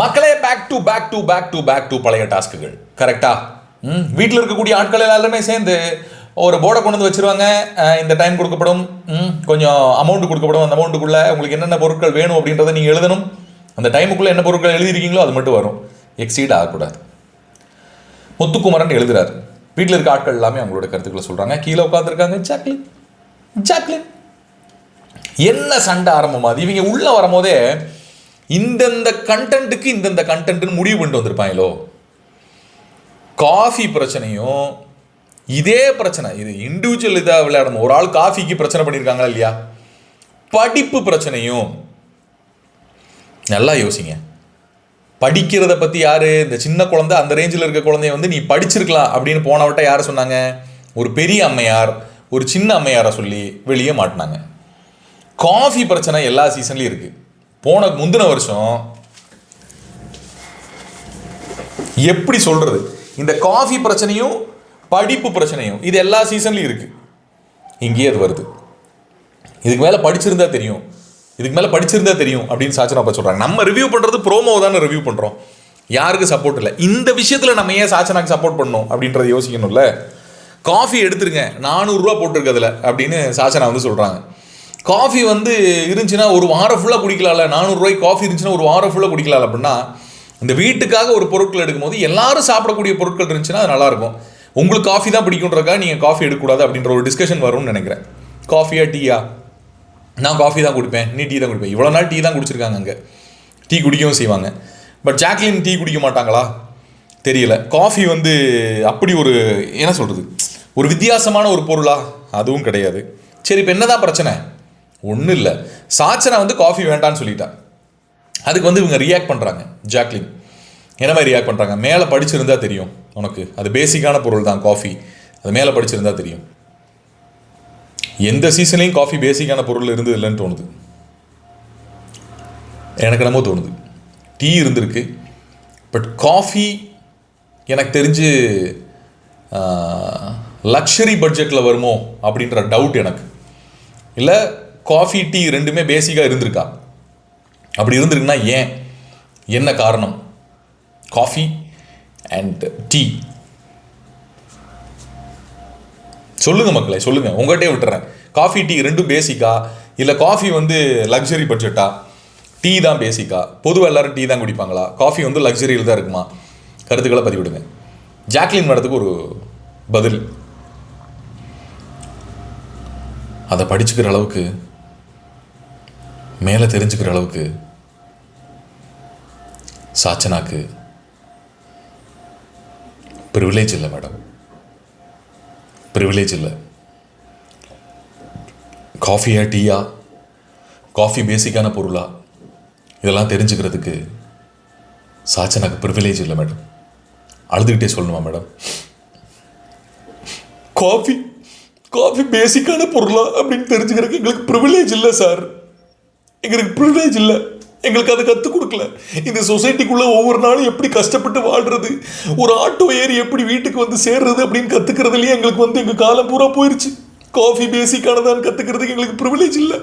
மக்களே back to பழைய டாஸ்க்குகள் கரெக்டா. வீட்டில் இருக்கக்கூடிய ஆட்கள் எல்லாருமே சேர்ந்து ஒரு போர்டை கொண்டு வந்து வச்சிருவாங்க. இந்த டைம் கொடுக்கப்படும், கொஞ்சம் அமௌண்ட் கொடுக்கப்படும். அந்த அமௌண்ட்டுக்குள்ளே உங்களுக்கு என்னென்ன பொருட்கள் வேணும் அப்படின்றத நீங்கள் எழுதணும். அந்த டைமுக்குள்ளே என்ன பொருட்கள் எழுதிருக்கீங்களோ அது மட்டும் வரும், எக்ஸீட் ஆகக்கூடாது. முத்துக்குமரன் எழுதுறாரு. வீட்டில் இருக்க ஆட்கள் எல்லாமே அவங்களோட கருத்துக்களை சொல்கிறாங்க. கீழே உட்காந்துருக்காங்க ஜாக்லின். என்ன சண்டை ஆரம்பமாது. இவங்க உள்ளே வரும்போதே இந்தந்த கண்டென்ட்டுக்கு இந்தந்த கண்டென்ட்னு முடிவு பண்ணிட்டு வந்திருப்பாங்களோ. காஃபி பிரச்சனையும் இதே பிரச்சனை, இது இண்டிவிஜுவல் இதாக விளையாடணும். ஒரு ஆள் காஃபிக்கு பிரச்சனை பண்ணியிருக்காங்களா இல்லையா. படிப்பு பிரச்சனையும் நல்லா யோசிங்க. படிக்கிறத பற்றி யார், இந்த சின்ன குழந்தை, அந்த ரேஞ்சில் இருக்க குழந்தைய வந்து நீ படிச்சிருக்கலாம் அப்படின்னு போனவட்ட யாரை சொன்னாங்க? ஒரு பெரிய அம்மையார் ஒரு சின்ன அம்மையாரை சொல்லி வெளியே மாட்டினாங்க. காஃபி பிரச்சனை எல்லா சீசன்லையும் இருக்குது. முந்தின வருஷம் எப்படி சொல்கிறது, இந்த காஃபி பிரச்சனையும் படிப்பு பிரச்சனையும் இது எல்லா சீசன்லையும் இருக்குது. இங்கேயே அது வருது. இதுக்கு மேலே படிச்சிருந்தா தெரியும் அப்படின்னு சாச்சனா அப்பா சொல்கிறாங்க. நம்ம ரிவ்யூ பண்ணுறது ப்ரோமோ தானே ரிவ்யூ பண்ணுறோம், யாருக்கு சப்போர்ட் இல்லை. இந்த விஷயத்தில் நம்ம ஏன் சாச்சனாக்கு சப்போர்ட் பண்ணணும் அப்படின்றத யோசிக்கணும்ல. காஃபி எடுத்துருங்க, 400 ரூபா போட்டிருக்கிறதுல அப்படின்னு சாச்சனா வந்து சொல்கிறாங்க. காஃபி வந்து இருந்துச்சுன்னா ஒரு வாரம் ஃபுல்லாக குடிக்கலாம்ல. 400 ரூபாய்க்கு காஃபி இருந்துச்சுன்னா ஒரு வாரம் ஃபுல்லாக குடிக்கலாம். அப்படின்னா இந்த வீட்டுக்காக ஒரு பொருட்கள் எடுக்கும்போது எல்லாரும் சாப்பிடக்கூடிய பொருட்கள் இருந்துச்சுன்னா அது நல்லாயிருக்கும். உங்களுக்கு காஃபி தான் பிடிக்குன்றக்காக நீங்கள் காஃபி எடுக்கக்கூடாது அப்படின்ற ஒரு டிஸ்கஷன் வரும்னு நினைக்கிறேன். காஃபியா டீயா? நான் காஃபி தான் குடிப்பேன், நீ டீ தான் குடிப்பேன். இவ்வளோ நாள் டீ தான் குடிச்சிருக்காங்க, அங்கே டீ குடிக்கவும் செய்வாங்க. பட் ஜாக்லின் டீ குடிக்க மாட்டாங்களா தெரியல. காஃபி வந்து அப்படி ஒரு என்ன சொல்கிறது, ஒரு வித்தியாசமான ஒரு பொருளா? அதுவும் கிடையாது. சரி, இப்போ என்னதான் பிரச்சனை? ஒன்றும் இல்லை. சாச்சனா வந்து காஃபி வேண்டான்னு சொல்லிட்டா. அதுக்கு வந்து இவங்க ரியாக்ட் பண்ணுறாங்க. ஜாக்லின் என்ன மாதிரி ரியாக்ட் பண்ணுறாங்க? மேலே படிச்சிருந்தா தெரியும் உனக்கு, அது பேசிக்கான பொருள் தான் காஃபி, அது மேலே படிச்சிருந்தா தெரியும். எந்த சீசன்லையும் காஃபி பேசிக்கான பொருள் இருந்தது இல்லைன்னு தோணுது எனக்கு. என்னமோ தோணுது டீ இருந்திருக்கு, பட் காஃபி எனக்கு தெரிஞ்சு லக்ஸரி பட்ஜெட்டில் வருமோ அப்படின்ற டவுட் எனக்கு. இல்லை காஃபி டீ ரெண்டுமே பேசிக்காக இருந்திருக்கா? அப்படி இருந்திருக்குன்னா ஏன், என்ன காரணம்? காஃபி அண்ட் டீ சொல்லுங்கள் மக்களே, சொல்லுங்கள். உங்கள்கிட்டே விட்டுறேன். காஃபி டீ ரெண்டும் பேசிக்கா, இல்லை காஃபி வந்து லக்ஸரி பட்ஜெட்டா, டீ தான் பேசிக்கா? பொதுவாக எல்லோரும் டீ தான் குடிப்பாங்களா? காஃபி வந்து லக்ஸரியில் தான் இருக்குமா? கருத்துக்களை பதிவிடுங்க. ஜாக்லின் மேடத்துக்கு ஒரு பதில், அதை படிச்சுக்கிற அளவுக்கு, மேலே தெரிஞ்சுக்கிற அளவுக்கு சாச்சனாக்கு ப்ரிவிலேஜ் இல்லை மேடம், ப்ரிவிலேஜ் இல்லை. காஃபியா டீயா, காஃபி பேசிக்கான பொருளா, இதெல்லாம் தெரிஞ்சுக்கிறதுக்கு சாச்சனாக்கு ப்ரிவிலேஜ் இல்லை மேடம். அழுதுகிட்டே சொல்லணுமா மேடம்? காஃபி பேசிக்கான பொருளா அப்படின்னு தெரிஞ்சுக்கிறதுக்கு எங்களுக்கு ப்ரிவிலேஜ் இல்லை சார், எங்களுக்கு ப்ரிவிலேஜ் இல்லை. எங்களுக்கு அதை கற்றுக் கொடுக்கல. இந்த சொசைட்டிக்குள்ளே ஒவ்வொரு நாளும் எப்படி கஷ்டப்பட்டு வாழ்கிறது, ஒரு ஆட்டோ ஏறி எப்படி வீட்டுக்கு வந்து சேர்றது அப்படின்னு கற்றுக்கிறதுலையே எங்களுக்கு வந்து எங்கள் காலம் பூரா போயிடுச்சு. காஃபி பேசிக்கானதான்னு கற்றுக்கிறதுக்கு எங்களுக்கு ப்ரிவிலேஜ் இல்லை.